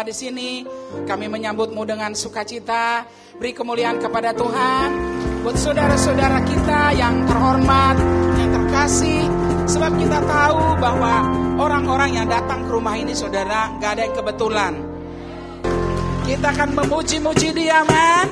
bersama di sini. Kami menyambutmu dengan sukacita. Beri kemuliaan kepada Tuhan. Buat saudara-saudara kita yang terhormat, yang terkasih. Sebab kita tahu bahwa orang-orang yang datang ke rumah ini, saudara, gak ada yang kebetulan. Kita akan memuji-muji Dia, man.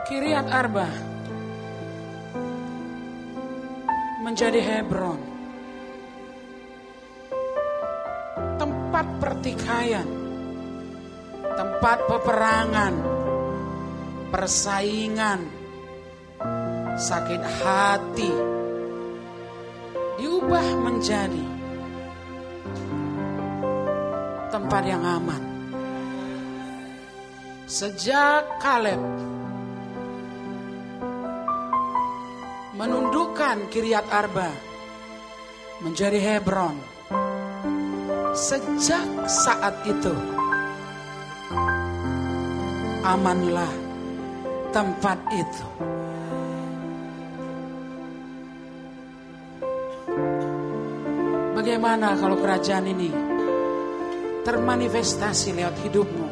Kiryat Arba menjadi Hebron, tempat pertikaian, tempat peperangan, persaingan, sakit hati, diubah menjadi tempat yang aman. Sejak Kaleb menundukkan Kiryat Arba menjadi Hebron, sejak saat itu amanlah tempat itu. Bagaimana kalau kerajaan ini termanifestasi lewat hidupmu,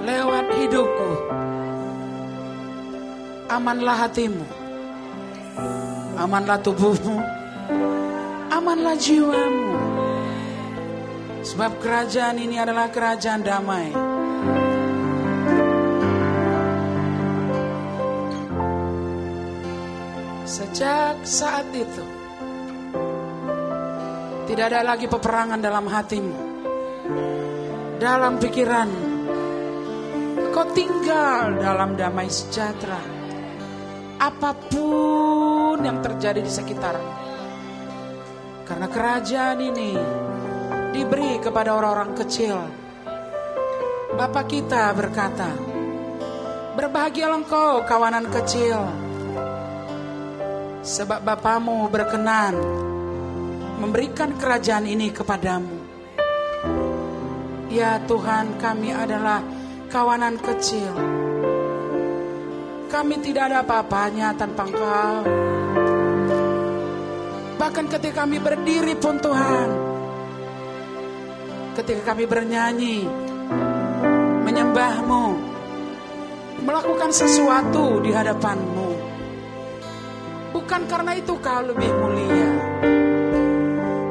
lewat hidupku? Amanlah hatimu, amanlah tubuhmu, amanlah jiwamu. Sebab kerajaan ini adalah kerajaan damai. Sejak saat itu tidak ada lagi peperangan dalam hatimu, dalam pikiranmu. Kau tinggal dalam damai sejahtera. Apapun yang terjadi di sekitarmu, karena kerajaan ini diberi kepada orang-orang kecil. Bapa kita berkata, berbahagialah engkau kawanan kecil, sebab Bapamu berkenan memberikan kerajaan ini kepadamu. Ya Tuhan, kami adalah kawanan kecil. Kami tidak ada apa-apanya tanpa Engkau. Bahkan ketika kami berdiri pun Tuhan, ketika kami bernyanyi, menyembah-Mu, melakukan sesuatu di hadapan-Mu, bukan karena itu Kau lebih mulia.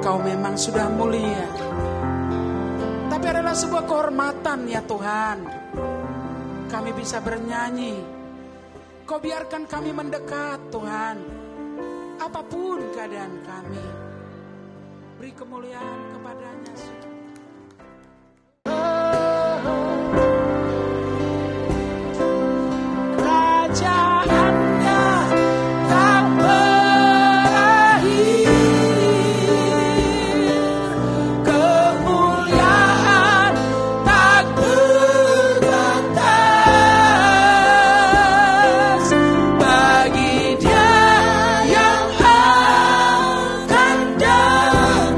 Kau memang sudah mulia, tapi adalah sebuah kehormatan ya Tuhan. Kami bisa bernyanyi, Kau biarkan kami mendekat Tuhan. Apapun keadaan kami, beri kemuliaan kepadanya. Kerajaannya tak berakhir, kemuliaan tak terbatas bagi Dia yang akan datang.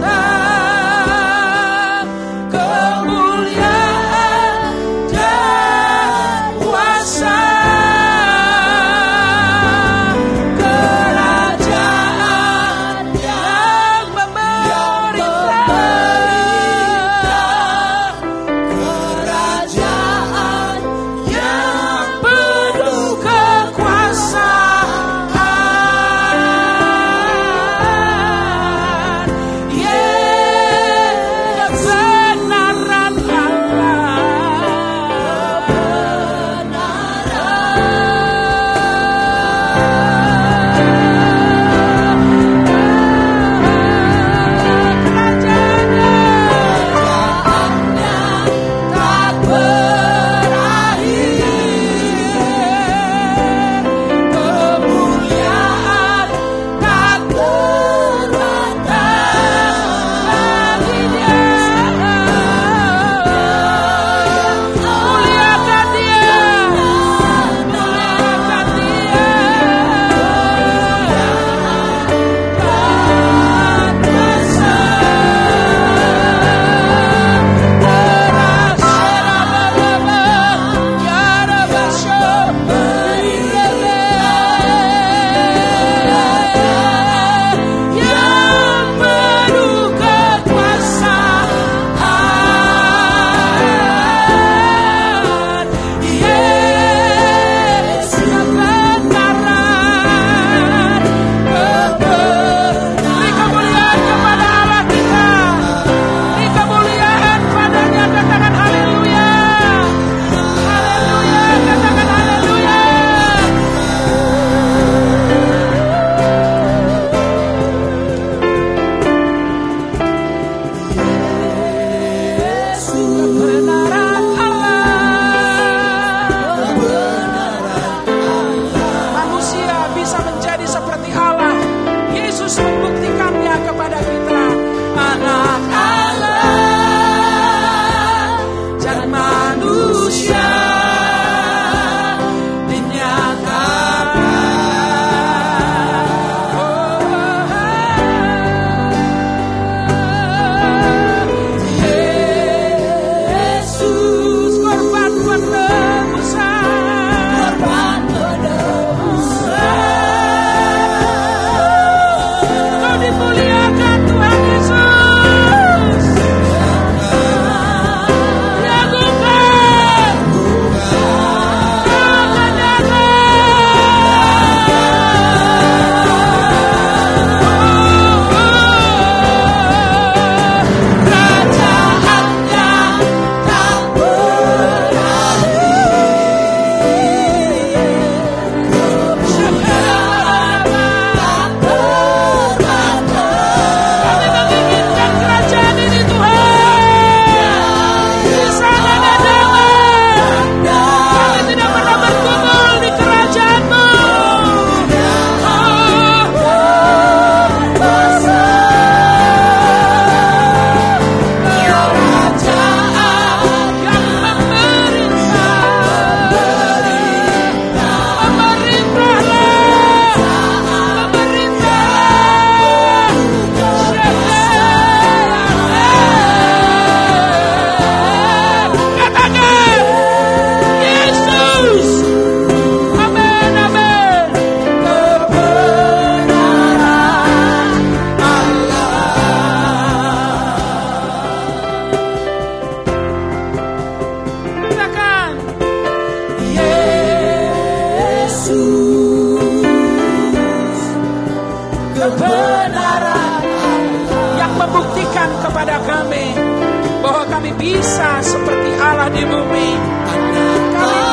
bisa seperti Allah di bumi. Kami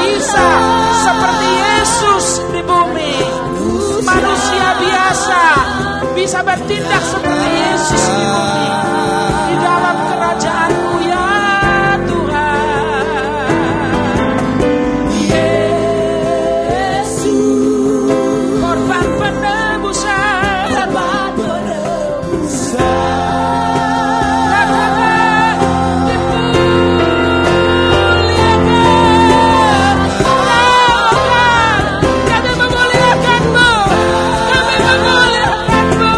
bisa seperti Yesus di bumi. Manusia biasa bisa bertindak seperti Yesus di bumi. Di dalam kerajaan-Mu ya Tuhan. Yesus, korban penebusan. Katakan dimuliakan. Kami memuliakan-Mu. Kami memuliakan-Mu.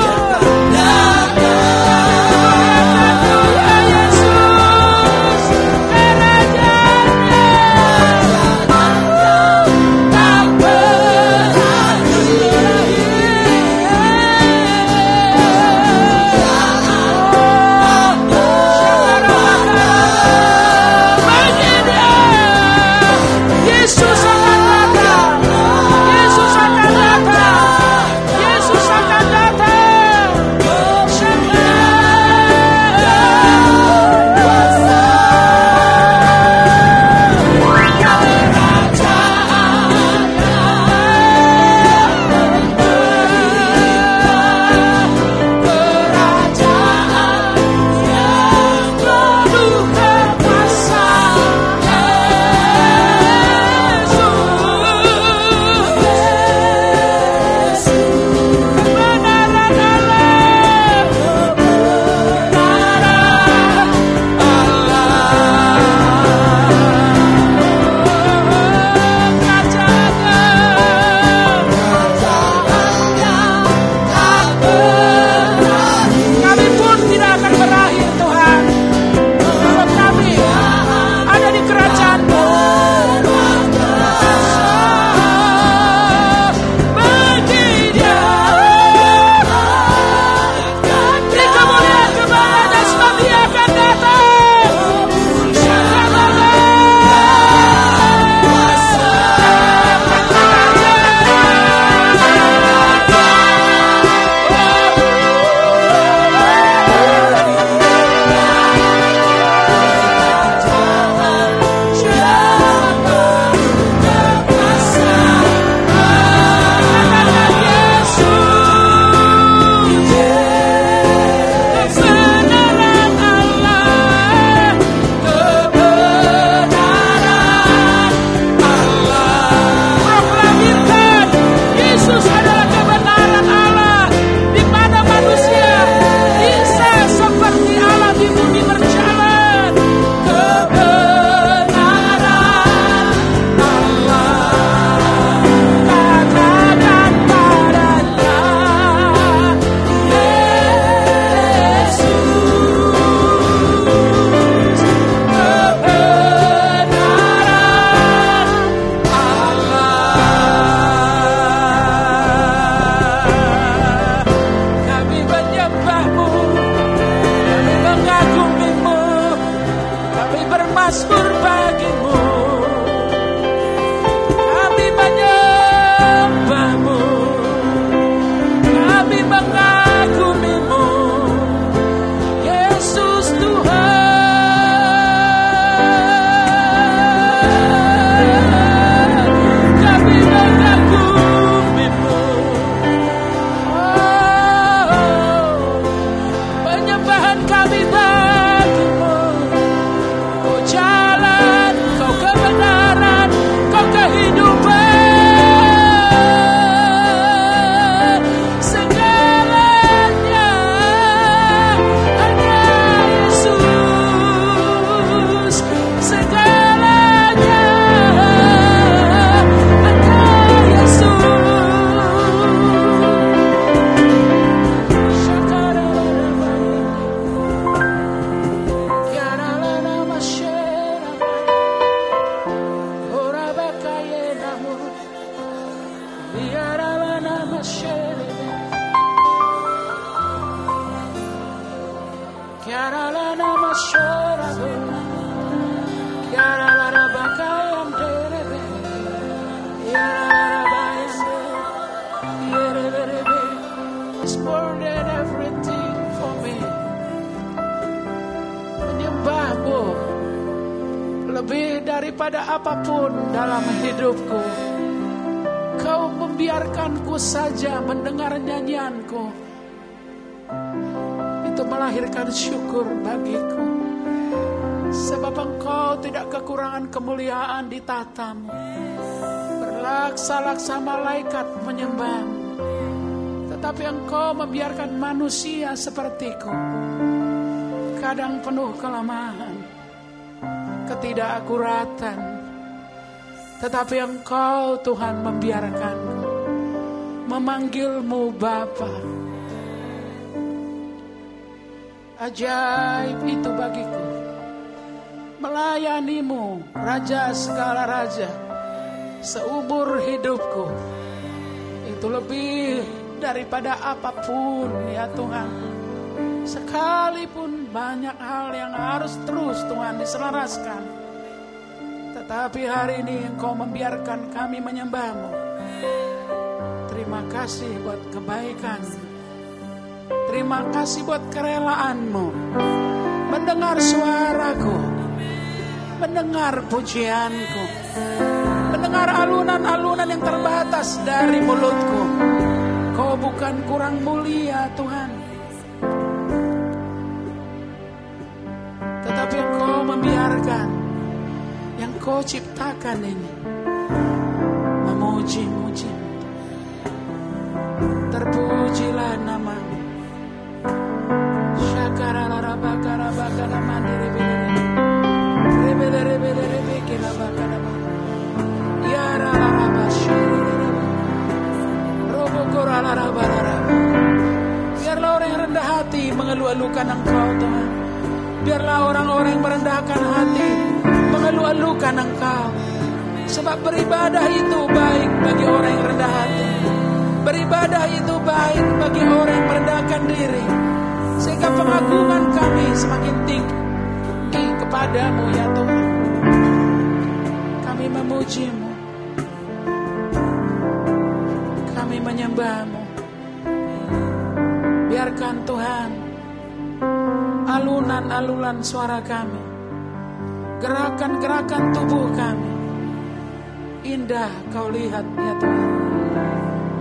Kami bagimu, oh jalan kau Lebih daripada apapun dalam hidupku, Kau membiarkanku saja mendengar nyanyianku. Itu melahirkan syukur bagiku. Sebab Engkau tidak kekurangan kemuliaan di tahta-Mu. Berlaksa-laksa malaikat menyembah-Mu. Tetapi Engkau membiarkan manusia sepertiku kadang penuh kelemahan, ketidakakuratan, tetapi Engkau Tuhan membiarkanku memanggil-Mu Bapa. Ajaib itu bagiku melayani-Mu, Raja segala raja, seumur hidupku. Itu lebih daripada apapun ya Tuhan. Sekalipun banyak hal yang harus terus Tuhan diselaraskan, tetapi hari ini Engkau membiarkan kami menyembah-Mu. Terima kasih buat kebaikan. Terima kasih buat kerelaanmu mendengar suaraku, mendengar pujianku, mendengar alunan-alunan yang terbatas dari mulutku. Kau bukan kurang mulia Tuhan, tetapi Engkau membiarkan yang Kau ciptakan ini memuji-muji. Terpujilah nama-Mu. Biarlah orang yang rendah hati mengeluh-elukan Engkau Tuhan. Biarlah orang-orang yang merendahkan hati mengeluh-elukan Engkau. Sebab beribadah itu baik bagi orang yang rendah hati. Beribadah itu baik bagi orang yang merendahkan diri. Sehingga pengagungan kami semakin tinggi kepada-Mu ya Tuhan. Kami memuji-Mu, kami menyembah-Mu. Biarkan Tuhan alunan-alunan suara kami, gerakan-gerakan tubuh kami indah Kau lihat ya Tuhan.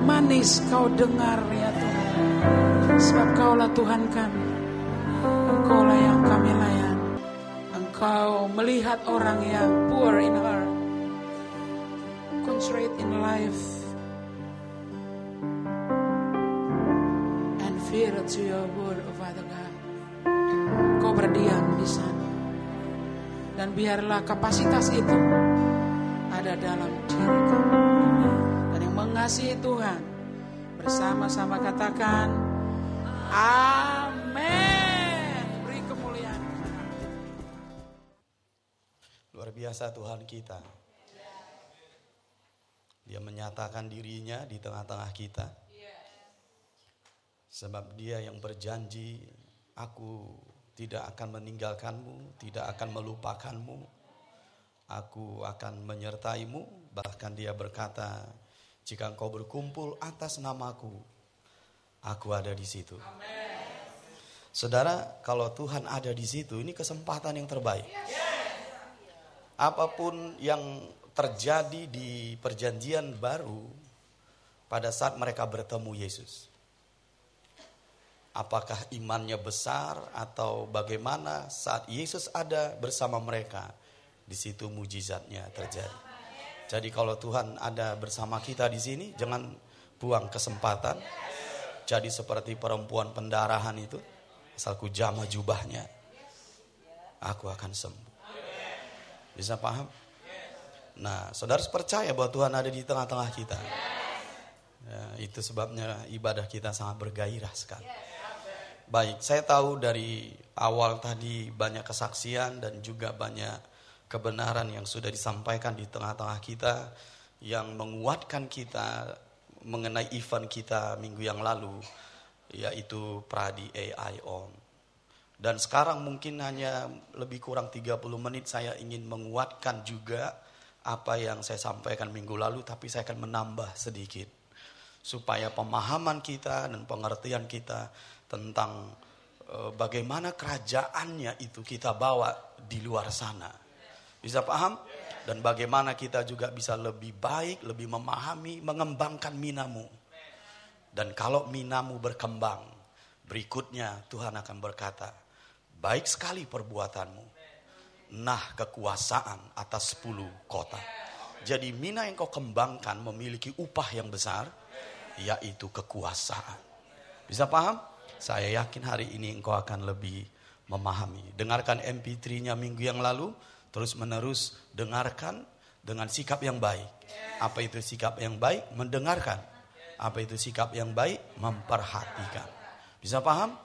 Manis Kau dengar ya Tuhan. Sebab Kaulah Tuhan kami. Engkaulah yang kami layani. Engkau melihat orang yang poor in heart, contrite in life, and fear to your word, oh Father God. Kau berdiam di sana. Dan biarlah kapasitas itu ada dalam diri kami. Dan yang mengasihi Tuhan bersama-sama katakan amin. Beri kemuliaan. Luar biasa Tuhan kita. Dia menyatakan dirinya di tengah-tengah kita. Sebab Dia yang berjanji, aku tidak akan meninggalkanmu, tidak akan melupakanmu. Aku akan menyertaimu. Bahkan Dia berkata, jika engkau berkumpul atas namaku, aku ada di situ. Amen. Saudara, kalau Tuhan ada di situ, ini kesempatan yang terbaik. Apapun yang terjadi di perjanjian baru pada saat mereka bertemu Yesus, apakah imannya besar atau bagaimana, saat Yesus ada bersama mereka, di situ mujizatnya terjadi. Jadi kalau Tuhan ada bersama kita di sini, jangan buang kesempatan. Jadi seperti perempuan pendarahan itu, asal ku jamah jubahnya, aku akan sembuh. Bisa paham? Nah, saudara percaya bahwa Tuhan ada di tengah-tengah kita. Ya, itu sebabnya ibadah kita sangat bergairah sekali. Baik, saya tahu dari awal tadi banyak kesaksian dan juga banyak kebenaran yang sudah disampaikan di tengah-tengah kita, yang menguatkan kita mengenai event kita minggu yang lalu, yaitu Pradi AI On. Dan sekarang mungkin hanya lebih kurang 30 menit saya ingin menguatkan juga apa yang saya sampaikan minggu lalu, tapi saya akan menambah sedikit supaya pemahaman kita dan pengertian kita tentang bagaimana kerajaannya itu kita bawa di luar sana. Bisa paham? Dan bagaimana kita juga bisa lebih baik, lebih memahami, mengembangkan minamu. Dan kalau minamu berkembang, berikutnya Tuhan akan berkata, baik sekali perbuatanmu. Nah, kekuasaan atas 10 kota. Jadi mina yang kau kembangkan memiliki upah yang besar, yaitu kekuasaan. Bisa paham? Saya yakin hari ini engkau akan lebih memahami. Dengarkan MP3-nya minggu yang lalu, terus menerus dengarkan dengan sikap yang baik. Apa itu sikap yang baik? Mendengarkan. Apa itu sikap yang baik? Memperhatikan. Bisa paham?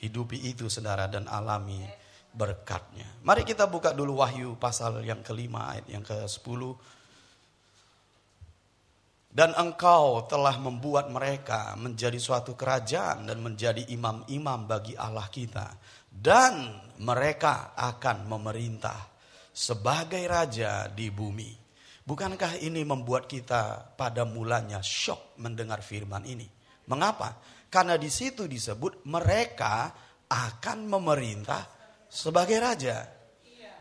Hidupi itu saudara dan alami berkatnya. Mari kita buka dulu Wahyu pasal yang kelima ayat yang ke-10. Dan engkau telah membuat mereka menjadi suatu kerajaan dan menjadi imam-imam bagi Allah kita. Dan mereka akan memerintah sebagai raja di bumi. Bukankah ini membuat kita pada mulanya syok mendengar firman ini? Mengapa? Karena di situ disebut mereka akan memerintah sebagai raja.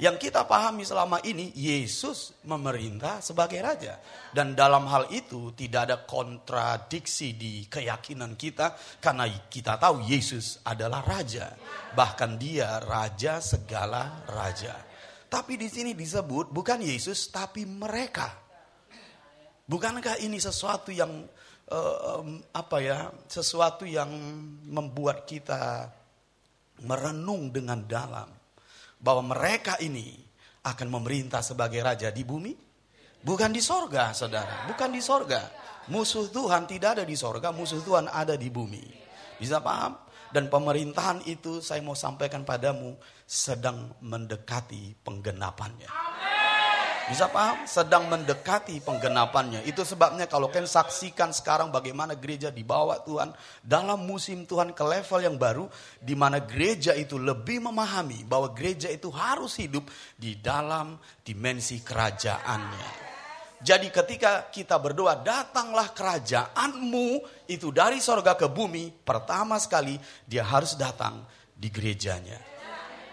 Yang kita pahami selama ini, Yesus memerintah sebagai raja. Dan dalam hal itu tidak ada kontradiksi di keyakinan kita. Karena kita tahu Yesus adalah raja. Bahkan dia raja segala raja. Tapi di sini disebut bukan Yesus tapi mereka. Bukankah ini sesuatu yang sesuatu yang membuat kita merenung dengan dalam bahwa mereka ini akan memerintah sebagai raja di bumi? Bukan di sorga, saudara. Bukan di sorga. Musuh Tuhan tidak ada di sorga, musuh Tuhan ada di bumi. Bisa paham? Dan pemerintahan itu saya mau sampaikan padamu sedang mendekati penggenapannya. Bisa paham? Sedang mendekati penggenapannya. Itu sebabnya kalau kalian saksikan sekarang bagaimana gereja dibawa Tuhan dalam musim Tuhan ke level yang baru, di mana gereja itu lebih memahami bahwa gereja itu harus hidup di dalam dimensi kerajaannya. Jadi ketika kita berdoa, datanglah kerajaanmu itu dari sorga ke bumi, pertama sekali dia harus datang di gerejanya.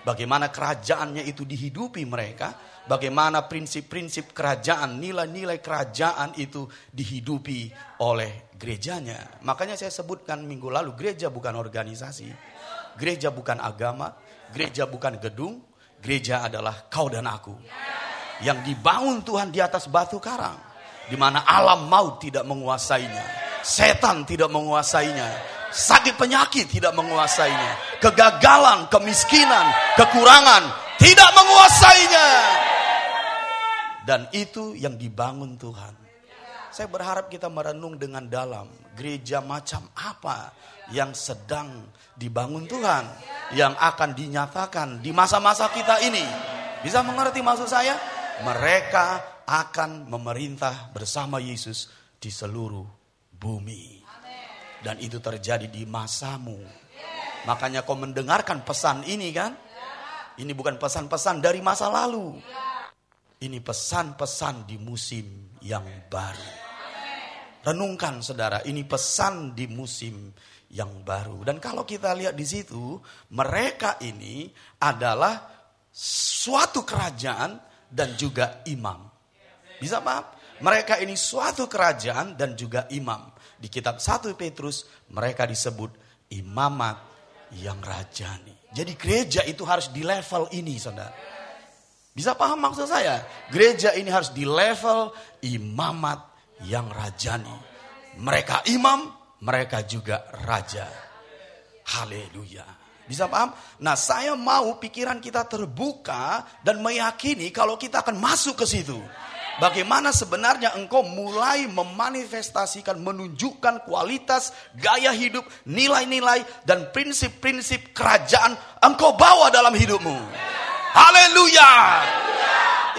Bagaimana kerajaannya itu dihidupi mereka, bagaimana prinsip-prinsip kerajaan, nilai-nilai kerajaan itu dihidupi oleh gerejanya. Makanya saya sebutkan minggu lalu, gereja bukan organisasi, gereja bukan agama, gereja bukan gedung, gereja adalah kau dan aku. Yang dibangun Tuhan di atas batu karang, di mana alam maut tidak menguasainya, setan tidak menguasainya, sakit penyakit tidak menguasainya, kegagalan, kemiskinan, kekurangan tidak menguasainya. Dan itu yang dibangun Tuhan. Saya berharap kita merenung dengan dalam, gereja macam apa yang sedang dibangun Tuhan, yang akan dinyatakan di masa-masa kita ini. Bisa mengerti maksud saya? Mereka akan memerintah bersama Yesus di seluruh bumi. Dan itu terjadi di masamu. Makanya kau mendengarkan pesan ini kan? Ini bukan pesan-pesan dari masa lalu. Ini pesan-pesan di musim yang baru. Renungkan saudara, ini pesan di musim yang baru. Dan kalau kita lihat di situ, mereka ini adalah suatu kerajaan dan juga imam. Bisa paham? Mereka ini suatu kerajaan dan juga imam. Di kitab 1 Petrus mereka disebut imamat yang rajani. Jadi gereja itu harus di level ini, saudara. Bisa paham maksud saya? Gereja ini harus di level imamat yang rajani. Mereka imam, mereka juga raja. Haleluya. Bisa paham? Nah, saya mau pikiran kita terbuka dan meyakini kalau kita akan masuk ke situ. Bagaimana sebenarnya engkau mulai memanifestasikan, menunjukkan kualitas, gaya hidup, nilai-nilai, dan prinsip-prinsip kerajaan engkau bawa dalam hidupmu. Haleluya!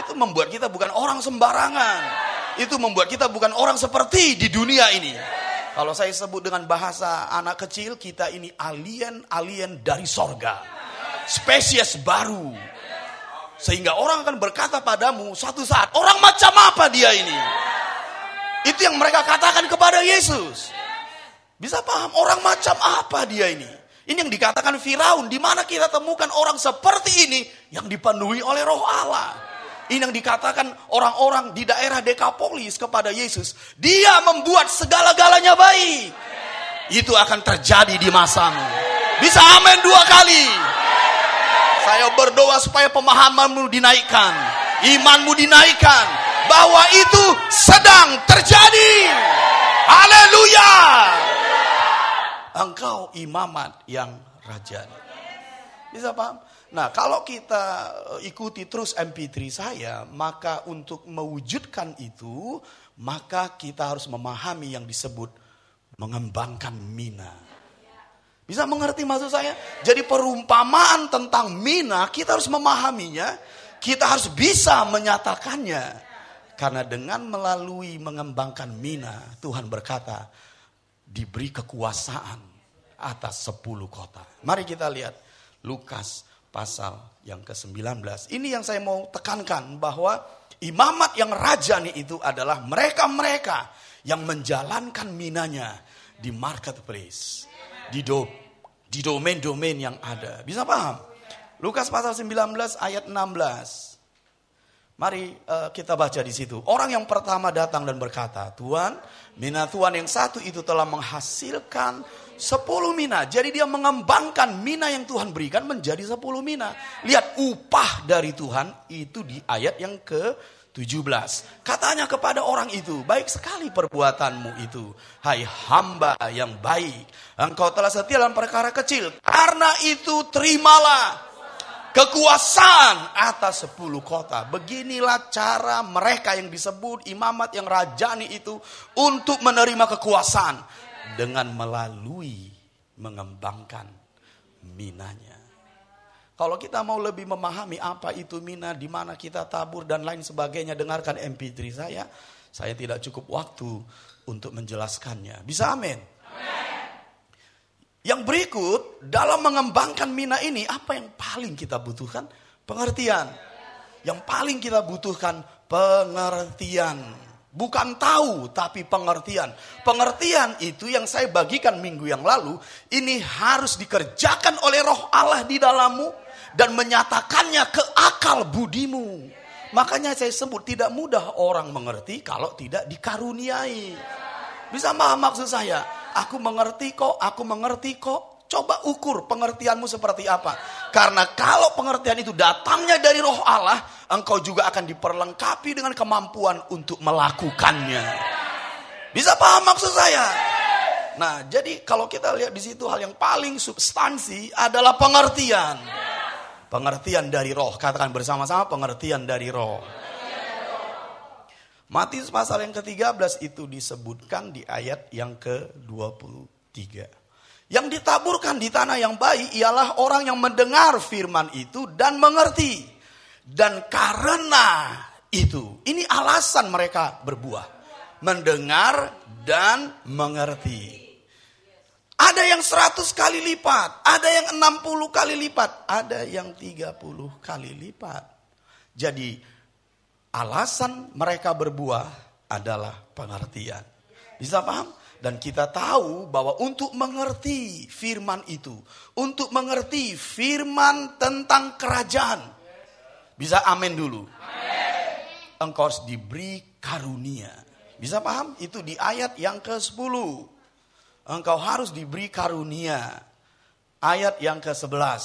Itu membuat kita bukan orang sembarangan. Itu membuat kita bukan orang seperti di dunia ini. Kalau saya sebut dengan bahasa anak kecil, kita ini alien dari sorga. Spesies baru. Sehingga orang akan berkata padamu suatu saat, orang macam apa dia ini? Itu yang mereka katakan kepada Yesus. Bisa paham orang macam apa dia ini? Ini yang dikatakan Firaun. Di mana kita temukan orang seperti ini yang dipenuhi oleh Roh Allah. Ini yang dikatakan orang-orang di daerah Dekapolis kepada Yesus. Dia membuat segala-galanya baik. Itu akan terjadi di masamu. Bisa amin 2 kali. Saya berdoa supaya pemahamanmu dinaikkan. Imanmu dinaikkan. Bahwa itu sedang terjadi. Haleluya. Engkau imamat yang rajani. Bisa paham? Nah, kalau kita ikuti terus MP3 saya, maka untuk mewujudkan itu, maka kita harus memahami yang disebut mengembangkan mina. Bisa mengerti maksud saya? Jadi perumpamaan tentang mina, kita harus memahaminya, kita harus bisa menyatakannya. Karena dengan melalui mengembangkan mina, Tuhan berkata, diberi kekuasaan atas 10 kota. Mari kita lihat Lukas pasal yang ke-19. Ini yang saya mau tekankan, bahwa imamat yang rajani itu adalah mereka-mereka yang menjalankan minanya di marketplace, di domain-domain yang ada. Bisa paham? Lukas pasal 19 ayat 16. Mari kita baca di situ. Orang yang pertama datang dan berkata, Tuhan, mina Tuhan yang satu itu telah menghasilkan 10 mina. Jadi dia mengembangkan mina yang Tuhan berikan menjadi 10 mina. Lihat upah dari Tuhan itu di ayat yang ke-17. Katanya kepada orang itu, baik sekali perbuatanmu itu, hai hamba yang baik. Engkau telah setia dalam perkara kecil. Karena itu terimalah kekuasaan atas 10 kota. Beginilah cara mereka yang disebut imamat yang rajani itu untuk menerima kekuasaan. Dengan melalui mengembangkan minanya. Kalau kita mau lebih memahami apa itu mina, di mana kita tabur dan lain sebagainya, dengarkan MP3 saya. Saya tidak cukup waktu untuk menjelaskannya. Bisa amin? Yang berikut, dalam mengembangkan mina ini, apa yang paling kita butuhkan? Pengertian. Yang paling kita butuhkan, pengertian. Bukan tahu, tapi pengertian. Pengertian itu yang saya bagikan minggu yang lalu, ini harus dikerjakan oleh Roh Allah di dalammu dan menyatakannya ke akal budimu. Makanya saya sebut tidak mudah orang mengerti kalau tidak dikaruniai. Bisa paham maksud saya? Aku mengerti kok. Coba ukur pengertianmu seperti apa. Karena kalau pengertian itu datangnya dari Roh Allah, engkau juga akan diperlengkapi dengan kemampuan untuk melakukannya. Bisa paham maksud saya? Nah, jadi kalau kita lihat di situ, hal yang paling substansi adalah pengertian. Pengertian dari Roh. Katakan bersama-sama, pengertian dari Roh. Matius pasal yang ke-13 itu disebutkan di ayat yang ke-23. Yang ditaburkan di tanah yang baik ialah orang yang mendengar firman itu dan mengerti. Dan karena itu, ini alasan mereka berbuah. Mendengar dan mengerti. Ada yang 100 kali lipat, ada yang 60 kali lipat, ada yang 30 kali lipat. Jadi alasan mereka berbuah adalah pengertian. Bisa paham? Dan kita tahu bahwa untuk mengerti firman itu, untuk mengerti firman tentang kerajaan, bisa amin dulu. Amen. Engkau harus diberi karunia. Bisa paham? Itu di ayat yang ke-10. Engkau harus diberi karunia. Ayat yang ke-11.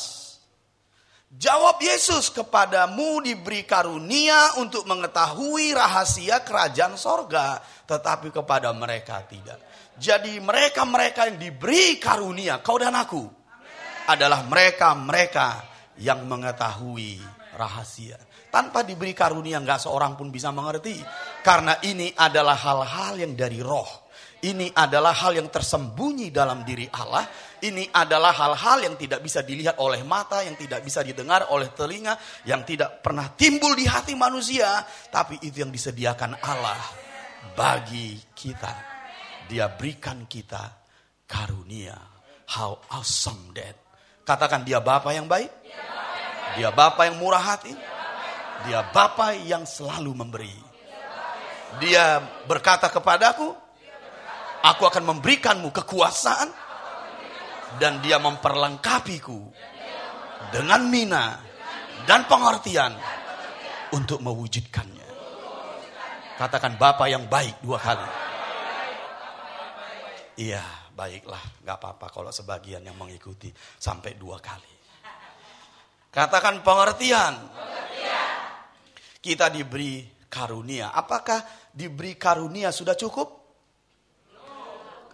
Jawab Yesus, kepadamu diberi karunia untuk mengetahui rahasia kerajaan sorga, tetapi kepada mereka tidak. Jadi mereka-mereka yang diberi karunia, kau dan aku, adalah mereka-mereka yang mengetahui rahasia. Tanpa diberi karunia gak seorang pun bisa mengerti. Karena ini adalah hal-hal yang dari Roh. Ini adalah hal yang tersembunyi dalam diri Allah. Ini adalah hal-hal yang tidak bisa dilihat oleh mata, yang tidak bisa didengar oleh telinga, yang tidak pernah timbul di hati manusia. Tapi itu yang disediakan Allah bagi kita. Dia berikan kita karunia. How awesome that. Katakan, dia Bapa yang baik. Dia Bapa yang murah hati. Dia Bapa yang selalu memberi. Dia berkata kepadaku, aku akan memberikanmu kekuasaan. Dan dia memperlengkapiku dengan mina dan pengertian untuk mewujudkannya. Katakan Bapa yang baik 2 kali. Iya, baiklah, gak apa-apa kalau sebagian yang mengikuti sampai 2 kali. Katakan pengertian. Kita diberi karunia. Apakah diberi karunia sudah cukup?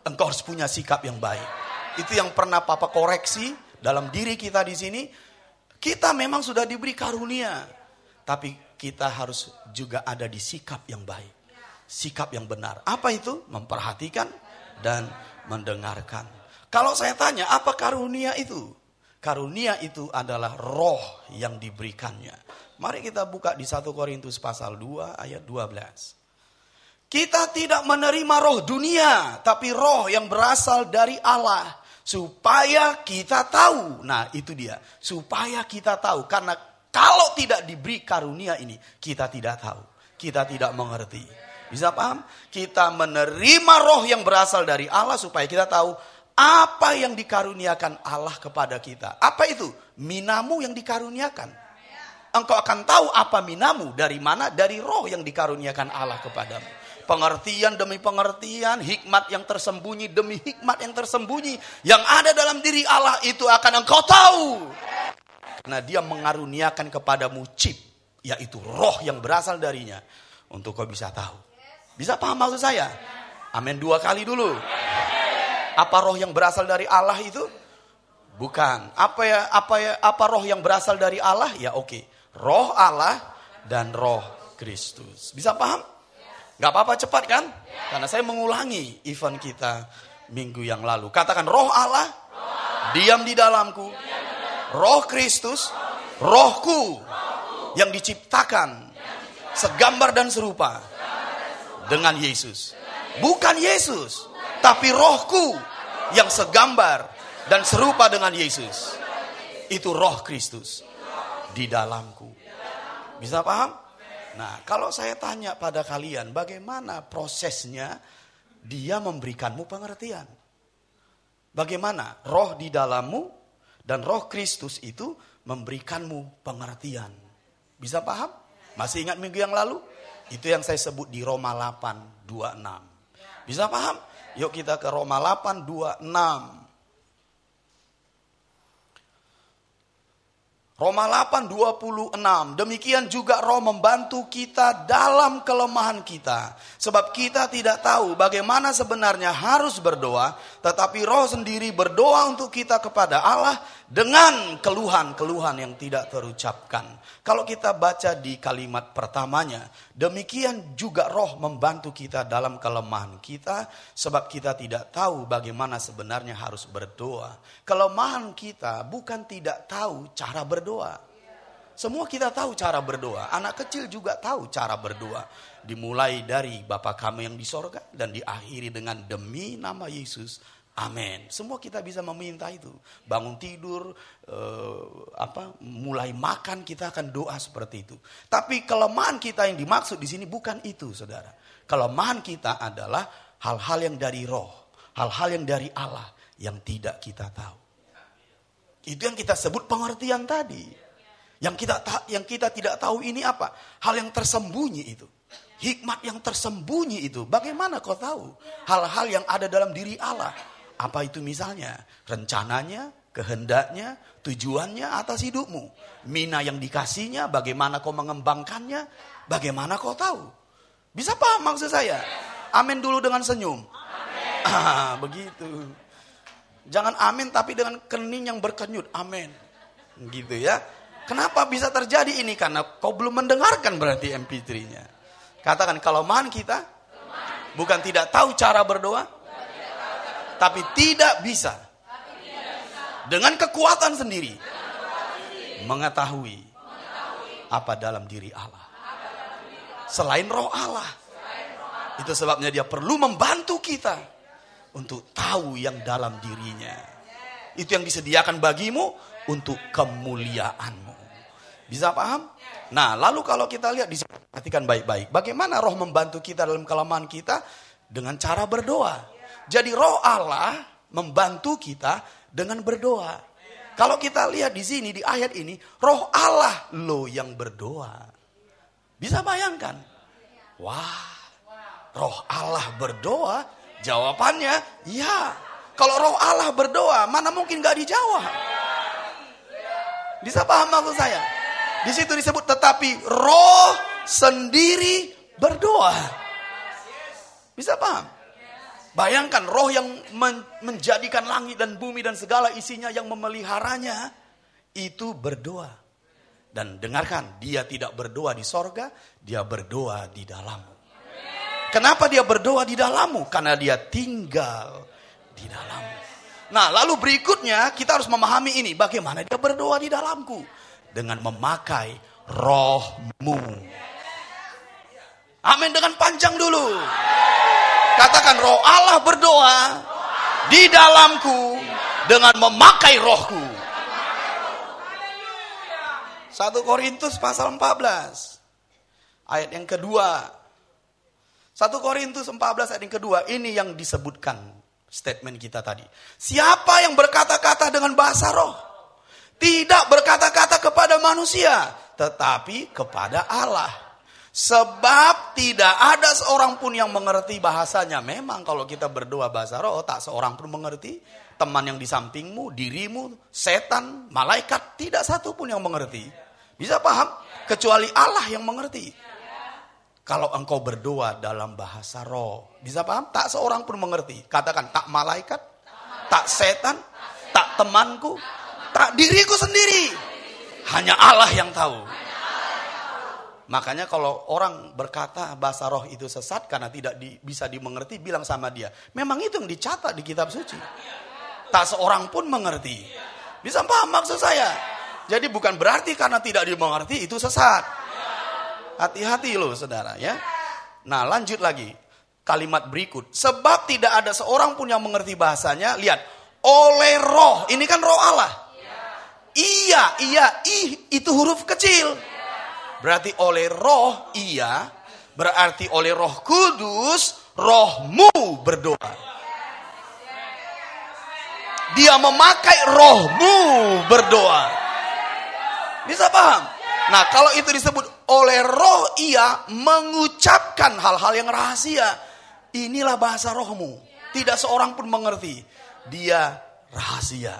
Engkau harus punya sikap yang baik. Itu yang pernah Papa koreksi dalam diri kita di sini. Kita memang sudah diberi karunia, tapi kita harus juga ada di sikap yang baik. Sikap yang benar. Apa itu? Memperhatikan dan mendengarkan. Kalau saya tanya, apa karunia itu? Karunia itu adalah roh yang diberikannya. Mari kita buka di 1 Korintus pasal 2 ayat 12. Kita tidak menerima roh dunia, tapi roh yang berasal dari Allah. Supaya kita tahu. Nah itu dia. Supaya kita tahu. Karena kalau tidak diberi karunia ini, kita tidak tahu. Kita tidak mengerti. Bisa paham? Kita menerima roh yang berasal dari Allah supaya kita tahu apa yang dikaruniakan Allah kepada kita. Apa itu? Minamu yang dikaruniakan. Engkau akan tahu apa minamu. Dari mana? Dari roh yang dikaruniakan Allah kepadamu. Pengertian demi pengertian, hikmat yang tersembunyi demi hikmat yang tersembunyi. Yang ada dalam diri Allah itu akan engkau tahu. Karena dia mengaruniakan kepadamu chip, yaitu roh yang berasal darinya. Untuk kau bisa tahu. Bisa paham maksud saya? Amin 2 kali dulu. Apa roh yang berasal dari Allah itu? Bukan. Apa roh yang berasal dari Allah? Ya oke. Roh Allah dan roh Kristus. Bisa paham? Gak apa-apa cepat kan? Karena saya mengulangi event kita minggu yang lalu. Katakan roh Allah, diam di dalamku. Roh Kristus, rohku yang diciptakan segambar dan serupa dengan Yesus. Bukan Yesus, tapi rohku yang segambar dan serupa dengan Yesus. Itu roh Kristus di dalamku. Bisa paham? Nah, kalau saya tanya pada kalian, bagaimana prosesnya dia memberikanmu pengertian? Bagaimana roh di dalammu dan roh Kristus itu memberikanmu pengertian? Bisa paham? Masih ingat minggu yang lalu? Itu yang saya sebut di Roma 8:26. Bisa paham? Yuk kita ke Roma 8:26. Roma 8:26. Demikian juga roh membantu kita dalam kelemahan kita. Sebab kita tidak tahu bagaimana sebenarnya harus berdoa. Tetapi roh sendiri berdoa untuk kita kepada Allah dengan keluhan-keluhan yang tidak terucapkan. Kalau kita baca di kalimat pertamanya. Demikian juga roh membantu kita dalam kelemahan kita. Sebab kita tidak tahu bagaimana sebenarnya harus berdoa. Kelemahan kita bukan tidak tahu cara berdoa. Semua kita tahu cara berdoa. Anak kecil juga tahu cara berdoa. Dimulai dari Bapa kami yang di sorga dan diakhiri dengan demi nama Yesus. Amin. Semua kita bisa meminta itu. Bangun tidur, mulai makan kita akan doa seperti itu. Tapi kelemahan kita yang dimaksud di sini bukan itu, saudara. Kelemahan kita adalah hal-hal yang dari roh, hal-hal yang dari Allah yang tidak kita tahu. Itu yang kita sebut pengertian tadi. Yang kita tidak tahu ini apa? Hal yang tersembunyi itu. Hikmat yang tersembunyi itu. Bagaimana kau tahu? Hal-hal yang ada dalam diri Allah. Apa itu misalnya? Rencananya, kehendaknya, tujuannya atas hidupmu. Mina yang dikasihnya, bagaimana kau mengembangkannya. Bagaimana kau tahu? Bisa paham maksud saya? Amin dulu dengan senyum. Begitu. Jangan amin tapi dengan kening yang berkenyut. Amin. Gitu ya. Kenapa bisa terjadi ini? Karena kau belum mendengarkan berarti MP3-nya. Katakan kelemahan kita bukan tidak tahu cara berdoa, tapi tidak bisa dengan kekuatan sendiri mengetahui apa dalam diri Allah. Selain roh Allah. Itu sebabnya dia perlu membantu kita untuk tahu yang dalam dirinya. Itu yang disediakan bagimu untuk kemuliaanmu. Bisa paham? Nah, lalu kalau kita lihat di sini, perhatikan baik-baik. Bagaimana roh membantu kita dalam kelemahan kita? Dengan cara berdoa. Jadi roh Allah membantu kita dengan berdoa. Kalau kita lihat di sini, di ayat ini, roh Allah lo yang berdoa. Bisa bayangkan? Wah, Roh Allah berdoa, jawabannya ya. Kalau Roh Allah berdoa, mana mungkin gak dijawab? Bisa paham maksud saya? Di situ disebut tetapi Roh sendiri berdoa. Bisa paham? Bayangkan Roh yang menjadikan langit dan bumi dan segala isinya, yang memeliharanya, itu berdoa. Dan dengarkan, dia tidak berdoa di sorga, dia berdoa di dalammu. Kenapa dia berdoa di dalammu? Karena dia tinggal di dalammu. Nah, lalu berikutnya kita harus memahami ini. Bagaimana dia berdoa di dalamku? Dengan memakai Rohmu. Amin, dengan panjang dulu. Katakan, Roh Allah berdoa di dalamku dengan memakai Rohku. 1 Korintus pasal 14 ayat yang kedua. 1 Korintus 14 ayat yang kedua. Ini yang disebutkan statement kita tadi. Siapa yang berkata-kata dengan bahasa roh, tidak berkata-kata kepada manusia, tetapi kepada Allah. Sebab tidak ada seorang pun yang mengerti bahasanya. Memang kalau kita berdoa bahasa roh, tak seorang pun mengerti. Teman yang di sampingmu, dirimu, setan, malaikat, tidak satu pun yang mengerti. Bisa paham? Kecuali Allah yang mengerti. Kalau engkau berdoa dalam bahasa roh, bisa paham? Tak seorang pun mengerti. Katakan, tak malaikat, tak setan, tak temanku, tak diriku sendiri. Hanya Allah yang tahu. Makanya kalau orang berkata bahasa roh itu sesat karena tidak bisa dimengerti, bilang sama dia, memang itu yang dicatat di kitab suci. Tak seorang pun mengerti. Bisa paham maksud saya? Jadi bukan berarti karena tidak dimengerti itu sesat. Hati-hati loh saudara ya. Nah, lanjut lagi. Kalimat berikut. Sebab tidak ada seorang pun yang mengerti bahasanya. Lihat. Oleh roh. Ini kan roh Allah. Iya, itu huruf kecil. Berarti oleh roh, iya. Berarti oleh Roh Kudus, rohmu berdoa. Dia memakai rohmu berdoa. Bisa paham? Nah, kalau itu disebut oleh roh, ia mengucapkan hal-hal yang rahasia. Inilah bahasa rohmu. Tidak seorang pun mengerti. Dia rahasia.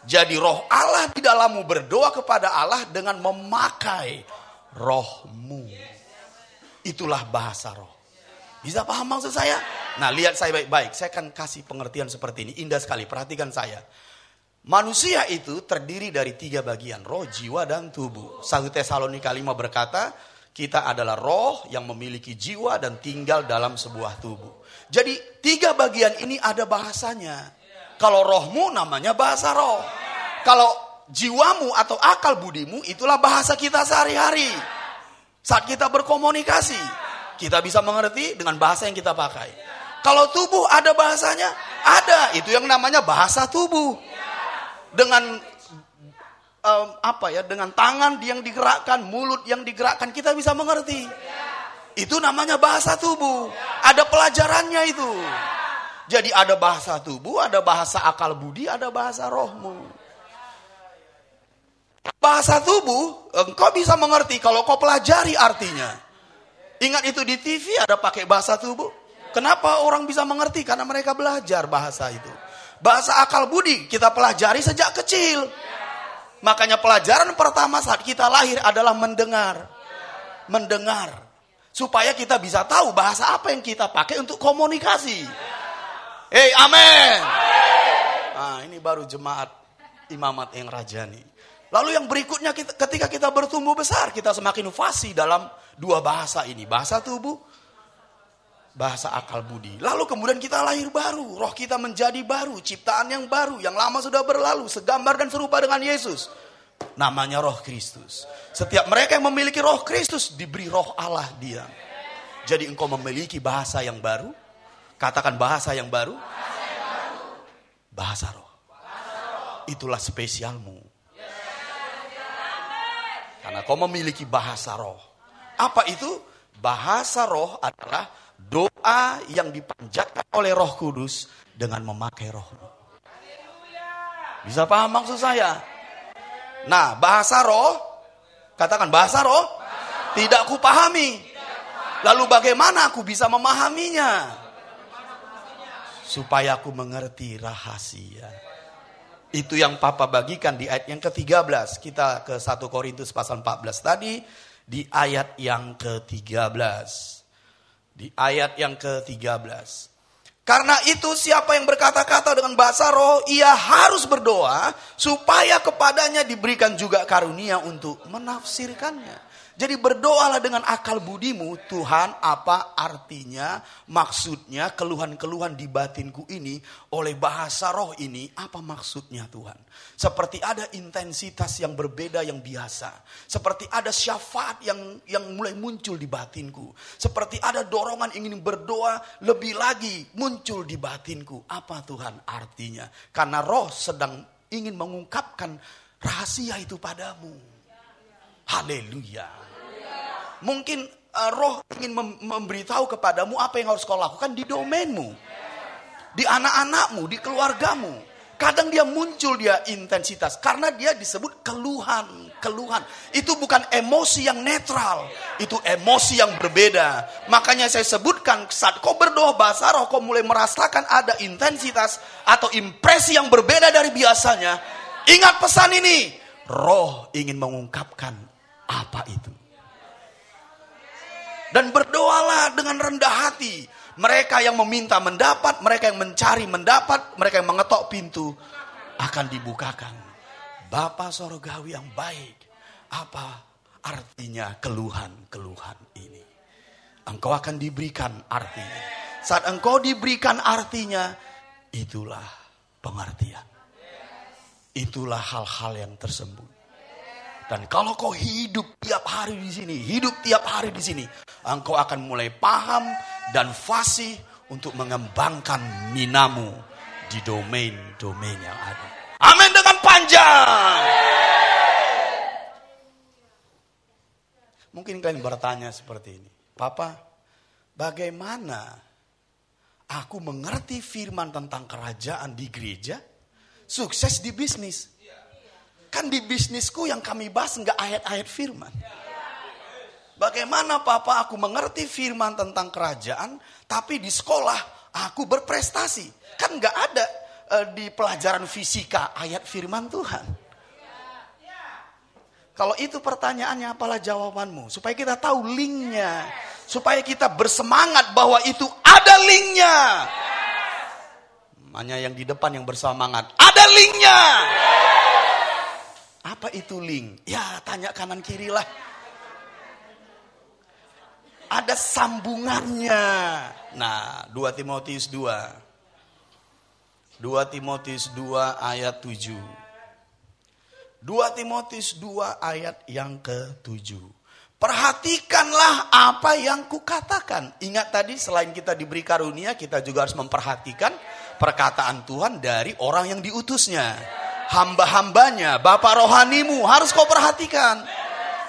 Jadi roh Allah di dalammu berdoa kepada Allah dengan memakai rohmu. Itulah bahasa roh. Bisa paham maksud saya? Nah, lihat saya baik-baik. Saya akan kasih pengertian seperti ini. Indah sekali, perhatikan saya. Manusia itu terdiri dari 3 bagian. Roh, jiwa, dan tubuh. 1 Tesalonika 5 berkata, kita adalah roh yang memiliki jiwa dan tinggal dalam sebuah tubuh. Jadi 3 bagian ini ada bahasanya. Kalau rohmu namanya bahasa roh. Kalau jiwamu atau akal budimu itulah bahasa kita sehari-hari. Saat kita berkomunikasi, kita bisa mengerti dengan bahasa yang kita pakai. Kalau tubuh ada bahasanya? Ada. Itu yang namanya bahasa tubuh. Dengan dengan tangan yang digerakkan, mulut yang digerakkan, kita bisa mengerti. Itu namanya bahasa tubuh. Ada pelajarannya itu. Jadi ada bahasa tubuh, ada bahasa akal budi, ada bahasa rohmu. Bahasa tubuh, engkau bisa mengerti kalau kau pelajari artinya. Ingat itu di TV ada pakai bahasa tubuh. Kenapa orang bisa mengerti? Karena mereka belajar bahasa itu. Bahasa akal budi kita pelajari sejak kecil. Makanya pelajaran pertama saat kita lahir adalah mendengar. Mendengar. Supaya kita bisa tahu bahasa apa yang kita pakai untuk komunikasi. Amin. Nah, ini baru jemaat imamat yang rajani. Lalu yang berikutnya ketika kita bertumbuh besar, kita semakin fasih dalam 2 bahasa ini. Bahasa tubuh, bahasa akal budi. Lalu kemudian kita lahir baru, roh kita menjadi baru, ciptaan yang baru, yang lama sudah berlalu, segambar dan serupa dengan Yesus. Namanya Roh Kristus. Setiap mereka yang memiliki Roh Kristus diberi Roh Allah dia. Jadi engkau memiliki bahasa yang baru. Katakan bahasa yang baru. Bahasa roh. Itulah spesialmu. Karena kau memiliki bahasa roh. Apa itu? Bahasa roh adalah doa yang dipanjatkan oleh Roh Kudus dengan memakai rohmu. Bisa paham maksud saya? Nah, bahasa roh. Katakan bahasa roh. tidak kupahami. Lalu bagaimana aku bisa memahaminya? Supaya aku mengerti rahasia. Itu yang Papa bagikan di ayat yang ke-13. Kita ke 1 Korintus pasal 14 tadi. Di ayat yang ke-13. Di ayat yang ke-13. Karena itu siapa yang berkata-kata dengan bahasa roh, ia harus berdoa supaya kepadanya diberikan juga karunia untuk menafsirkannya. Jadi berdoalah dengan akal budimu, Tuhan apa artinya, maksudnya, keluhan-keluhan di batinku ini, oleh bahasa roh ini, apa maksudnya Tuhan. Seperti ada intensitas yang berbeda yang biasa. Seperti ada syafaat yang mulai muncul di batinku. Seperti ada dorongan ingin berdoa lebih lagi muncul di batinku. Apa Tuhan artinya? Karena roh sedang ingin mengungkapkan rahasia itu padamu. Haleluya. Mungkin roh ingin memberitahu kepadamu apa yang harus kau lakukan di domainmu. Di anak-anakmu, di keluargamu. Kadang dia muncul intensitas. Karena dia disebut keluhan. Itu bukan emosi yang netral. Itu emosi yang berbeda. Makanya saya sebutkan saat kau berdoa bahasa roh, kau mulai merasakan ada intensitas atau impresi yang berbeda dari biasanya. Ingat pesan ini. Roh ingin mengungkapkan apa itu. Dan berdoalah dengan rendah hati. Mereka yang meminta mendapat, mereka yang mencari mendapat, mereka yang mengetok pintu akan dibukakan. Bapa Sorgawi yang baik, apa artinya keluhan-keluhan ini? Engkau akan diberikan artinya. Saat engkau diberikan artinya, itulah pengertian. Itulah hal-hal yang tersembunyi. Dan kalau kau hidup tiap hari di sini, engkau akan mulai paham dan fasih untuk mengembangkan minamu di domain-domain yang ada. Amin dengan panjang. Mungkin kalian bertanya seperti ini, Papa, bagaimana aku mengerti firman tentang kerajaan di gereja, sukses di bisnis? Kan di bisnisku yang kami bahas enggak ayat-ayat firman. Bagaimana Papa aku mengerti firman tentang kerajaan, tapi di sekolah aku berprestasi? Kan enggak ada di pelajaran fisika ayat firman Tuhan. Kalau itu pertanyaannya, apalah jawabanmu? Supaya kita tahu linknya. Supaya kita bersemangat bahwa itu ada linknya. Hanya yang di depan yang bersemangat. Ada linknya. Apa itu link? Ya, tanya kanan kiri lah. Ada sambungannya. Nah, 2 Timotius 2 ayat 7. 2 Timotius 2 ayat yang ke-7. Perhatikanlah apa yang kukatakan. Ingat tadi, selain kita diberi karunia, kita juga harus memperhatikan perkataan Tuhan dari orang yang diutusnya. Hamba-hambanya, bapak rohanimu harus kau perhatikan.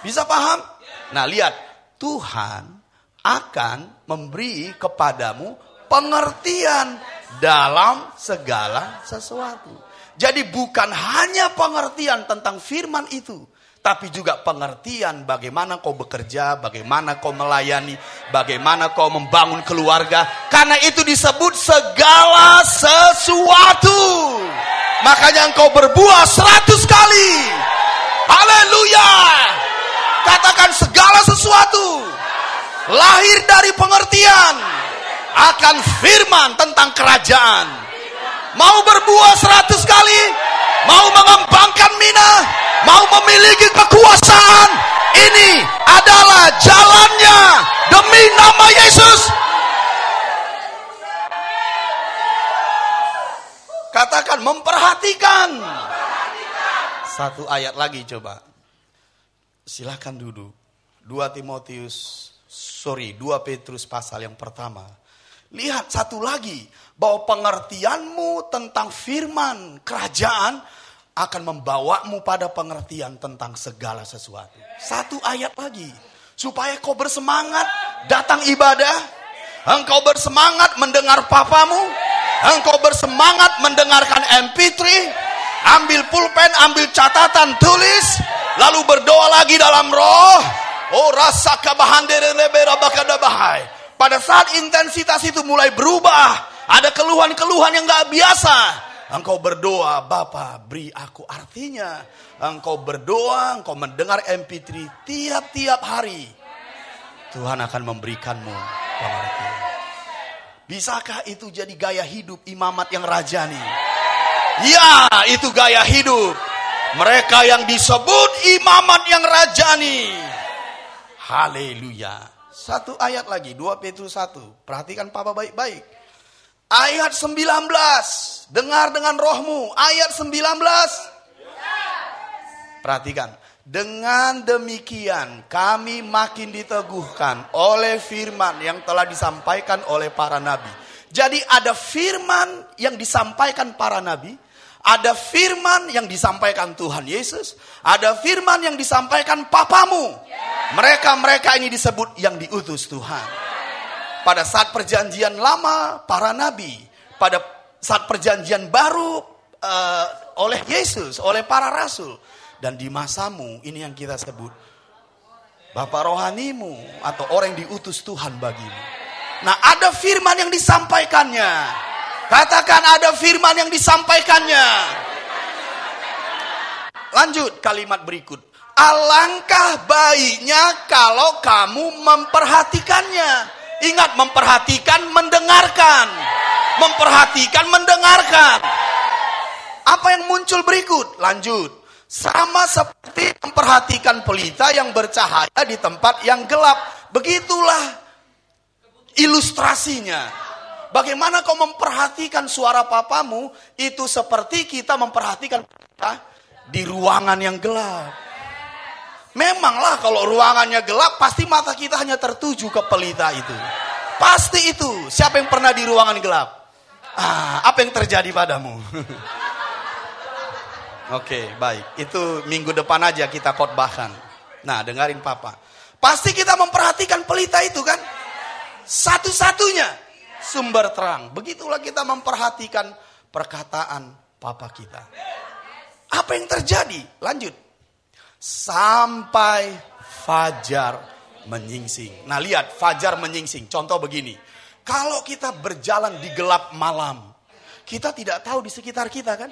Bisa paham? Nah, lihat, Tuhan akan memberi kepadamu pengertian dalam segala sesuatu. Jadi bukan hanya pengertian tentang firman itu, tapi juga pengertian bagaimana kau bekerja, bagaimana kau melayani, bagaimana kau membangun keluarga. Karena itu disebut segala sesuatu. Makanya engkau berbuah 100 kali. Haleluya. Katakan segala sesuatu lahir dari pengertian akan firman tentang kerajaan. Mau berbuah 100 kali, mau mengembangkan mina, mau memiliki kekuasaan, ini adalah jalannya demi nama Yesus. Katakan memperhatikan. Satu ayat lagi coba. Silakan duduk. 2 Petrus pasal yang pertama. Lihat satu lagi. Bahwa pengertianmu tentang firman kerajaan akan membawamu pada pengertian tentang segala sesuatu. Satu ayat lagi. Supaya kau bersemangat datang ibadah. Engkau bersemangat mendengar papamu. Engkau bersemangat mendengarkan MP3, ambil pulpen, ambil catatan, tulis, lalu berdoa lagi dalam roh, Oh rasa kabahandere lebera bakada bahai. Pada saat intensitas itu mulai berubah, ada keluhan-keluhan yang gak biasa. Engkau berdoa, Bapa beri aku artinya. Engkau berdoa, engkau mendengar MP3 tiap-tiap hari. Tuhan akan memberikanmu pengertian. Bisakah itu jadi gaya hidup imamat yang rajani? Ya, itu gaya hidup mereka yang disebut imamat yang rajani. Haleluya. Satu ayat lagi, 2 Petrus 1. Perhatikan Papa baik-baik. Ayat 19. Dengar dengan rohmu. Ayat 19. Perhatikan. Dengan demikian kami makin diteguhkan oleh firman yang telah disampaikan oleh para nabi. Jadi ada firman yang disampaikan para nabi. Ada firman yang disampaikan Tuhan Yesus. Ada firman yang disampaikan papamu. Mereka-mereka ini disebut yang diutus Tuhan. Pada saat perjanjian lama, para nabi. Pada saat perjanjian baru, oleh Yesus, oleh para rasul. Dan di masamu, ini yang kita sebut Bapak rohanimu atau orang yang diutus Tuhan bagimu. Nah ada firman yang disampaikannya. Katakan ada firman yang disampaikannya. Lanjut kalimat berikut. Alangkah baiknya kalau kamu memperhatikannya. Ingat, memperhatikan, mendengarkan. Memperhatikan, mendengarkan. Apa yang muncul berikut? Lanjut. Sama seperti memperhatikan pelita yang bercahaya di tempat yang gelap. Begitulah ilustrasinya. Bagaimana kau memperhatikan suara papamu, itu seperti kita memperhatikan pelita di ruangan yang gelap. Memanglah kalau ruangannya gelap, pasti mata kita hanya tertuju ke pelita itu. Pasti itu. Siapa yang pernah di ruangan gelap? Apa yang terjadi padamu? Oke, baik. Itu minggu depan aja kita khotbahkan. Nah, dengarin Papa. Pasti kita memperhatikan pelita itu kan? Satu-satunya sumber terang. Begitulah kita memperhatikan perkataan Papa kita. Apa yang terjadi? Lanjut. Sampai fajar menyingsing. Nah, lihat fajar menyingsing. Contoh begini. Kalau kita berjalan di gelap malam, kita tidak tahu di sekitar kita kan?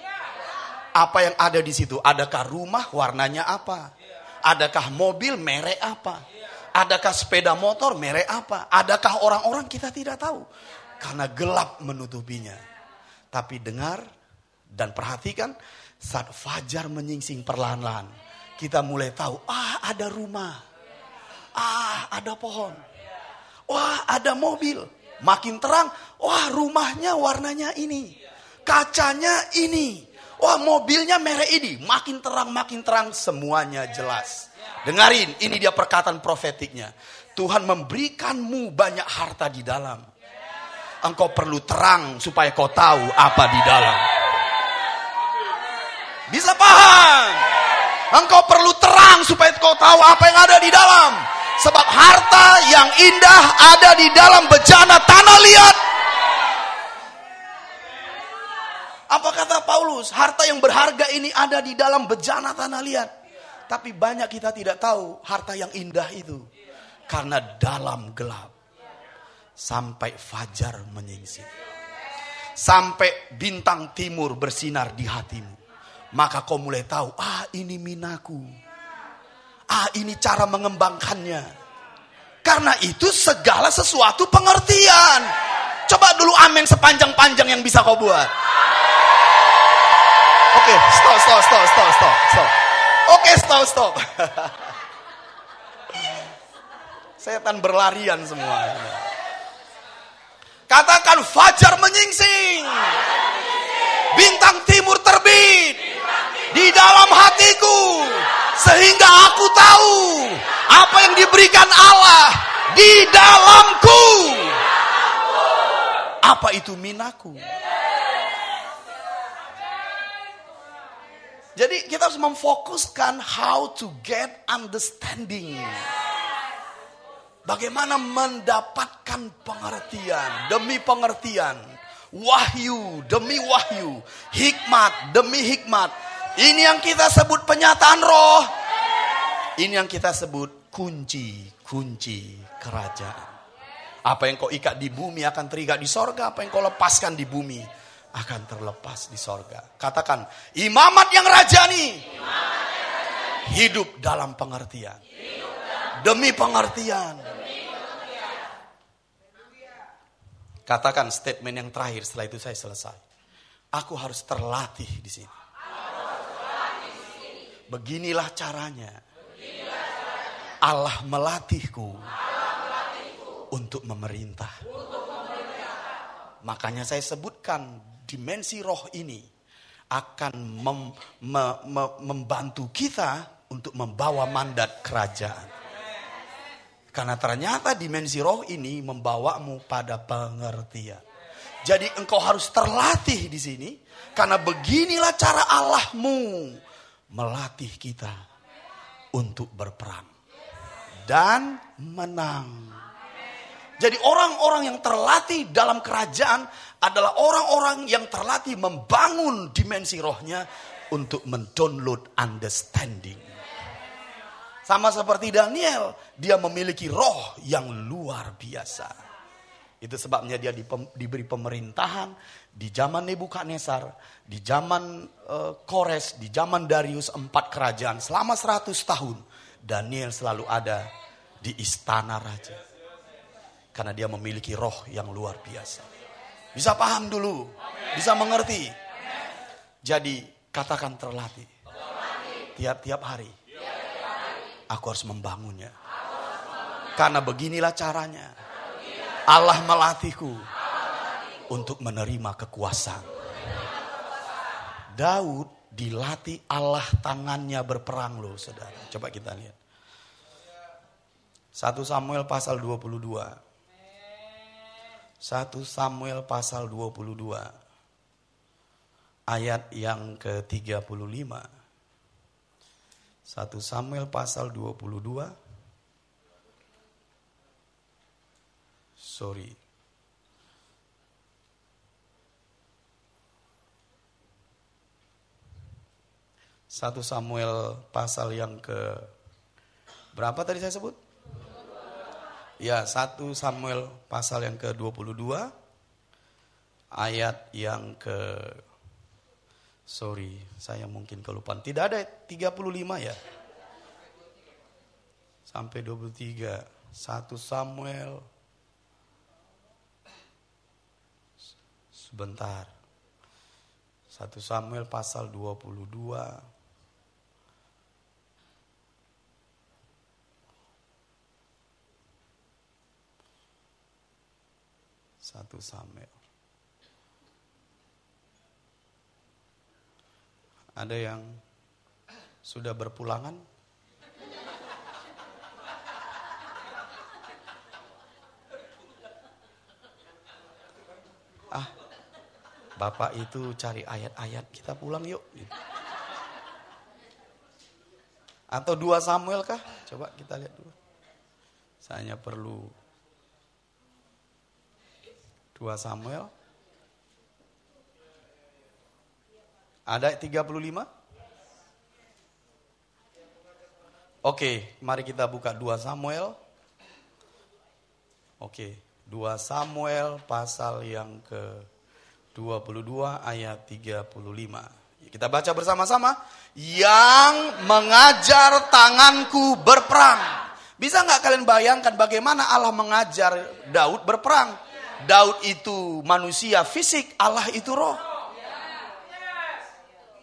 Apa yang ada di situ? Adakah rumah warnanya apa? Adakah mobil merek apa? Adakah sepeda motor merek apa? Adakah orang-orang kita tidak tahu? Karena gelap menutupinya. Tapi dengar dan perhatikan, saat fajar menyingsing perlahan-lahan, kita mulai tahu, ada rumah. Ada pohon. Wah, ada mobil. Makin terang, wah rumahnya warnanya ini. Kacanya ini. Wah mobilnya merek ini. Makin terang semuanya jelas. Dengarin, ini dia perkataan profetiknya. Tuhan memberikanmu banyak harta di dalam. Engkau perlu terang supaya kau tahu apa di dalam. Bisa paham? Engkau perlu terang supaya kau tahu apa yang ada di dalam. Sebab harta yang indah ada di dalam bejana tanah liat. Apa kata Paulus? Harta yang berharga ini ada di dalam bejana tanah liat. Tapi banyak kita tidak tahu harta yang indah itu. Karena dalam gelap. Sampai fajar menyingsing. Sampai bintang timur bersinar di hatimu. Maka kau mulai tahu, ini minaku. Ini cara mengembangkannya. Karena itu segala sesuatu pengertian. Coba dulu amin sepanjang-panjang yang bisa kau buat. Oke, stop. Oke, stop. Setan berlarian semua. Katakan fajar menyingsing. Bintang timur terbit di dalam hatiku. Sehingga aku tahu apa yang diberikan Allah di dalamku. Apa itu minaku? Jadi kita harus memfokuskan how to get understanding. Bagaimana mendapatkan pengertian demi pengertian. Wahyu demi wahyu. Hikmat demi hikmat. Ini yang kita sebut penyataan roh. Ini yang kita sebut kunci-kunci kerajaan. Apa yang kau ikat di bumi akan terikat di sorga. Apa yang kau lepaskan di bumi akan terlepas di sorga. Katakan, imamat yang rajani. Hidup dalam pengertian. Demi pengertian. Katakan statement yang terakhir, setelah itu saya selesai. Aku harus terlatih di sini. Beginilah caranya. Allah melatihku untuk memerintah. Makanya saya sebutkan dimensi roh ini akan membantu kita untuk membawa mandat kerajaan. Karena ternyata dimensi roh ini membawamu pada pengertian. Jadi engkau harus terlatih di sini. Karena beginilah cara Allahmu melatih kita untuk berperang dan menang. Jadi orang-orang yang terlatih dalam kerajaan adalah orang-orang yang terlatih membangun dimensi rohnya untuk mendownload understanding. Sama seperti Daniel, dia memiliki roh yang luar biasa. Itu sebabnya dia diberi pemerintahan di zaman Nebukadnezar, di zaman Kores, di zaman Darius, 4 kerajaan. Selama 100 tahun, Daniel selalu ada di istana raja. Karena dia memiliki roh yang luar biasa. Bisa paham dulu, bisa mengerti. Jadi katakan terlatih. Tiap-tiap hari. Aku harus membangunnya. Karena beginilah caranya. Allah melatihku untuk menerima kekuasaan. Daud dilatih Allah tangannya berperang loh saudara. Coba kita lihat. 1 Samuel pasal 22. 1 Samuel pasal 22. Ayat yang ke-35. 1 Samuel pasal 22. Sorry. Satu Samuel pasal yang ke berapa tadi saya sebut? Ya, 1 Samuel pasal yang ke-22 ayat yang ke sorry, saya mungkin kelupaan. Tidak ada 35 ya? Sampai 23. 1 Samuel sebentar. 1 Samuel pasal 22. 1 Samuel. Ada yang sudah berpulangan? Bapak itu cari ayat-ayat, kita pulang yuk. Atau 2 Samuel kah? Coba kita lihat dulu. Saya perlu 2 Samuel. Ada 35? Oke, mari kita buka 2 Samuel. Oke, 2 Samuel pasal yang ke-22 ayat 35. Kita baca bersama-sama. Yang mengajar tanganku berperang. Bisa nggak kalian bayangkan bagaimana Allah mengajar Daud berperang? Daud itu manusia fisik, Allah itu roh.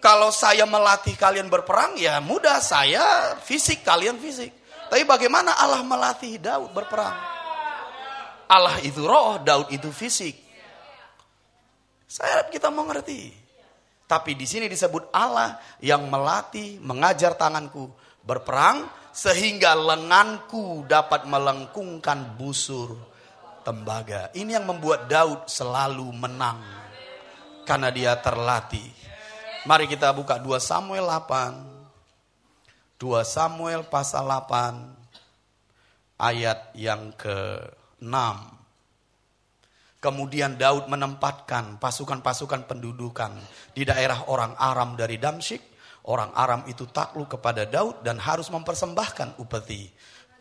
Kalau saya melatih kalian berperang, ya mudah, saya fisik, kalian fisik. Tapi bagaimana Allah melatih Daud berperang? Allah itu roh, Daud itu fisik. Saya harap kita mengerti. Tapi di sini disebut Allah yang melatih, mengajar tanganku berperang, sehingga lenganku dapat melengkungkan busur tembaga. Ini yang membuat Daud selalu menang. Karena dia terlatih. Mari kita buka 2 Samuel 8. 2 Samuel pasal 8. Ayat yang ke-6. Kemudian Daud menempatkan pasukan-pasukan pendudukan di daerah orang Aram dari Damsyik. Orang Aram itu takluk kepada Daud dan harus mempersembahkan upeti.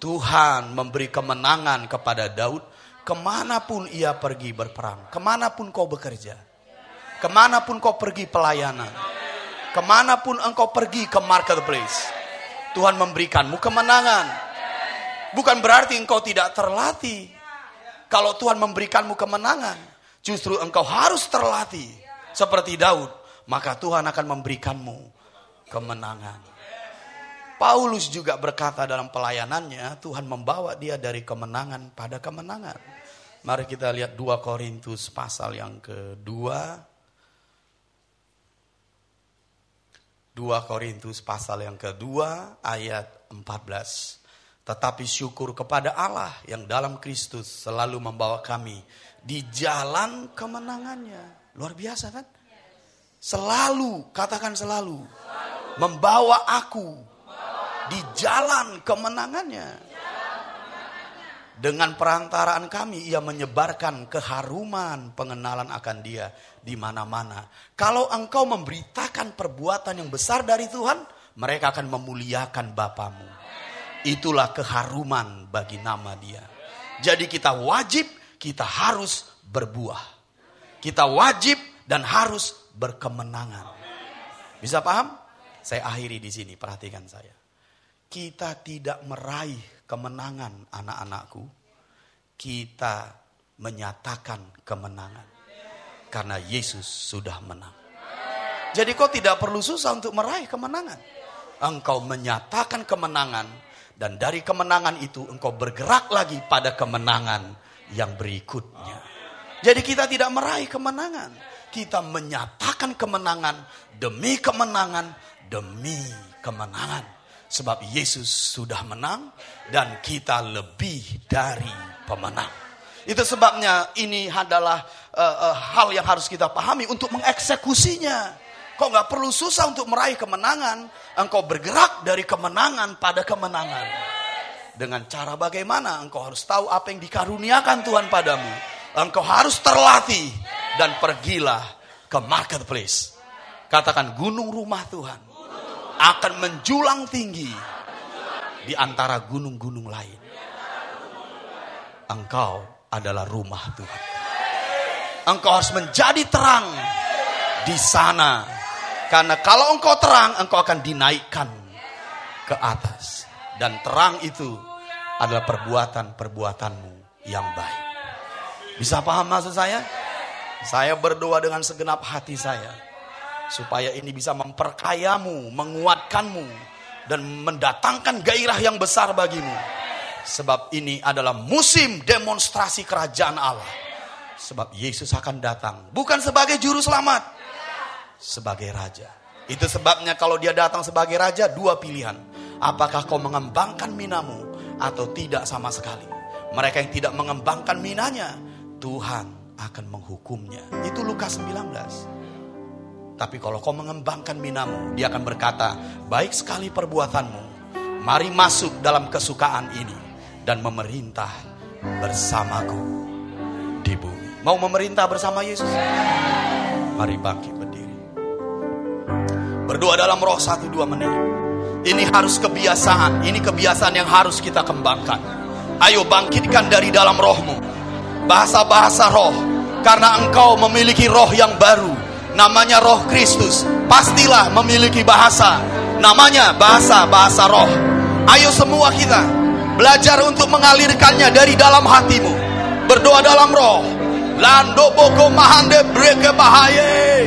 Tuhan memberi kemenangan kepada Daud kemanapun ia pergi berperang, kemanapun kau bekerja, kemanapun kau pergi pelayanan, kemanapun engkau pergi ke marketplace, Tuhan memberikanmu kemenangan. Bukan berarti engkau tidak terlatih. Kalau Tuhan memberikanmu kemenangan, justru engkau harus terlatih seperti Daud, maka Tuhan akan memberikanmu kemenangan. Paulus juga berkata dalam pelayanannya, Tuhan membawa dia dari kemenangan pada kemenangan. Mari kita lihat 2 Korintus pasal yang kedua. 2 Korintus pasal yang kedua ayat 14. Tetapi syukur kepada Allah yang dalam Kristus selalu membawa kami di jalan kemenangannya. Luar biasa kan? Selalu, katakan selalu. Membawa aku di jalan kemenangannya. Dengan perantaraan kami ia menyebarkan keharuman pengenalan akan dia di mana-mana. Kalau engkau memberitakan perbuatan yang besar dari Tuhan, mereka akan memuliakan Bapamu. Itulah keharuman bagi nama dia. Jadi kita wajib, kita harus berbuah. Kita wajib dan harus berkemenangan. Bisa paham? Saya akhiri di sini, perhatikan saya. Kita tidak meraih kemenangan anak-anakku. Kita menyatakan kemenangan. Karena Yesus sudah menang. Jadi kau tidak perlu susah untuk meraih kemenangan. Engkau menyatakan kemenangan. Dan dari kemenangan itu engkau bergerak lagi pada kemenangan yang berikutnya. Jadi kita tidak meraih kemenangan. Kita menyatakan kemenangan demi kemenangan demi kemenangan. Sebab Yesus sudah menang dan kita lebih dari pemenang. Itu sebabnya ini adalah hal yang harus kita pahami untuk mengeksekusinya. Kau gak perlu susah untuk meraih kemenangan. Engkau bergerak dari kemenangan pada kemenangan. Dengan cara bagaimana? Engkau harus tahu apa yang dikaruniakan Tuhan padamu. Engkau harus terlatih. Dan pergilah ke marketplace. Katakan, gunung rumah Tuhan akan menjulang tinggi di antara gunung-gunung lain. Engkau adalah rumah Tuhan. Engkau harus menjadi terang di sana. Karena kalau engkau terang, engkau akan dinaikkan ke atas. Dan terang itu adalah perbuatan-perbuatanmu yang baik. Bisa paham maksud saya? Saya berdoa dengan segenap hati saya. Supaya ini bisa memperkayamu, menguatkanmu. Dan mendatangkan gairah yang besar bagimu. Sebab ini adalah musim demonstrasi kerajaan Allah. Sebab Yesus akan datang. Bukan sebagai juru selamat. Sebagai raja. Itu sebabnya kalau dia datang sebagai raja, 2 pilihan. Apakah kau mengembangkan minamu atau tidak sama sekali. Mereka yang tidak mengembangkan minanya, Tuhan akan menghukumnya. Itu Lukas 19. Tapi kalau kau mengembangkan minamu, dia akan berkata, baik sekali perbuatanmu. Mari masuk dalam kesukaan ini dan memerintah bersamaku di bumi. Mau memerintah bersama Yesus? Mari bangkit berdiri. Berdoa dalam roh 1-2 menit. Ini harus kebiasaan. Ini kebiasaan yang harus kita kembangkan. Ayo bangkitkan dari dalam rohmu bahasa-bahasa roh. Karena engkau memiliki roh yang baru, namanya roh Kristus. Pastilah memiliki bahasa, namanya bahasa-bahasa roh. Ayo semua kita belajar untuk mengalirkannya dari dalam hatimu. Berdoa dalam roh. Lando boko mahande breke bahaye.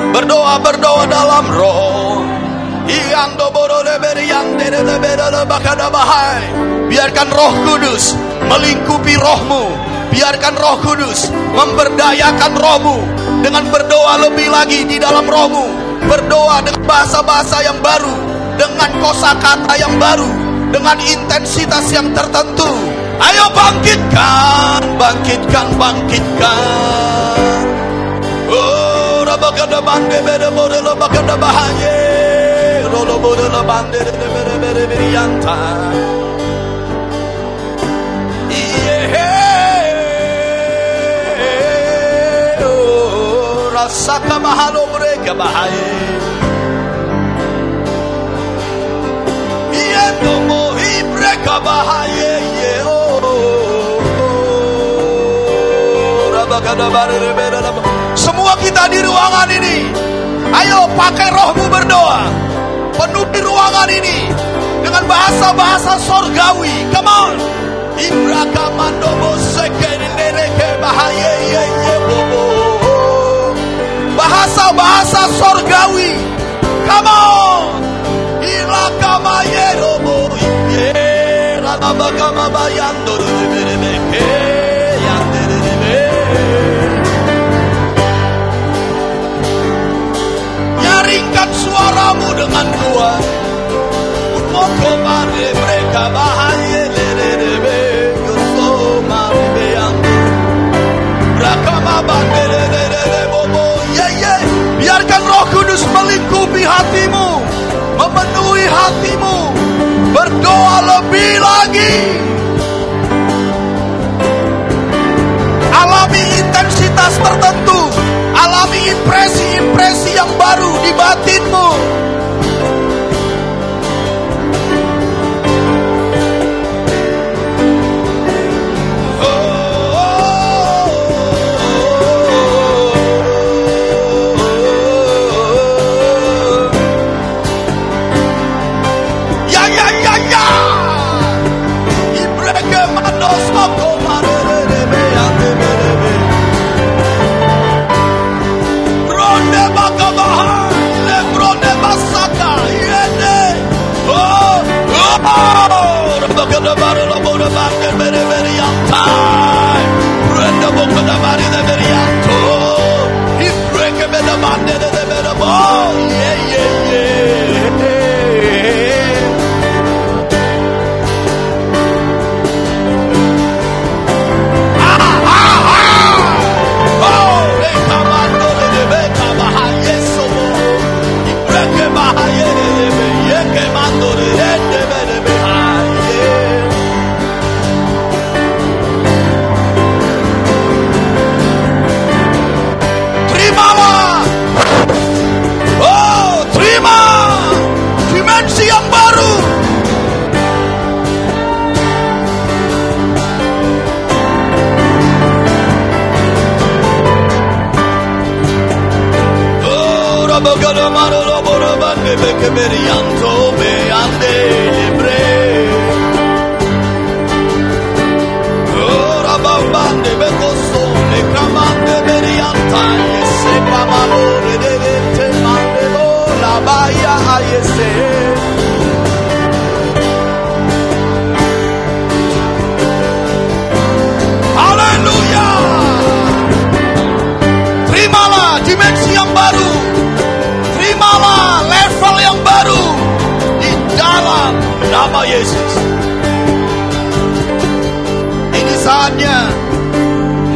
Berdoa dalam roh. Biarkan Roh Kudus melingkupi rohmu. Biarkan Roh Kudus memberdayakan rohmu. Dengan berdoa lebih lagi di dalam rohmu. Berdoa dengan bahasa-bahasa yang baru, dengan kosakata yang baru, dengan intensitas yang tertentu. Ayo bangkitkan, bangkitkan, bangkitkan. Oh, rabakada bande bede bode rabakada bahaye. Rolo bode bande bede bede berianta. Iye. Oh, rasaka mahalo mereka bahaye. Semua kita di ruangan ini, ayo pakai rohmu berdoa. Penuh di ruangan ini dengan bahasa-bahasa sorgawi. Come on. Bahasa-bahasa sorgawi. Come on. Nyaringkan suaramu dengan kuat. Mereka bahaya lelebe yosoma beyang rakama bandelele bobo ye. Biarkan Roh Kudus melingkupi hatimu, memenuhi hatimu. Berdoa lebih lagi. Alami intensitas tertentu, alami impresi-impresi yang baru di batinmu.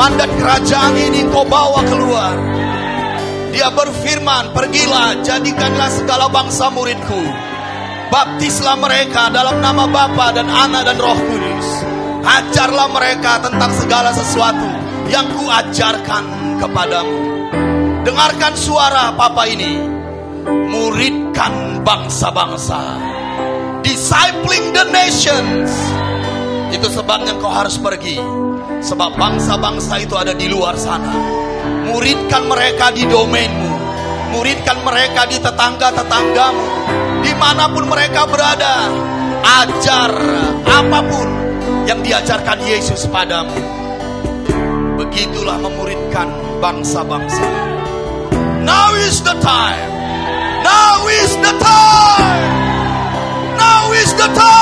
Mandat kerajaan ini kau bawa keluar. Dia berfirman, pergilah, jadikanlah segala bangsa muridku. Baptislah mereka dalam nama Bapa dan Anak dan Roh Kudus. Ajarlah mereka tentang segala sesuatu yang kuajarkan kepadamu. Dengarkan suara Papa ini. Muridkan bangsa-bangsa. Discipling the nations. Itu sebabnya kau harus pergi. Sebab bangsa-bangsa itu ada di luar sana. Muridkan mereka di domainmu. Muridkan mereka di tetangga-tetanggamu. Dimanapun mereka berada. Ajar apapun yang diajarkan Yesus padamu. Begitulah memuridkan bangsa-bangsa. Now is the time. Now is the time. Now is the time.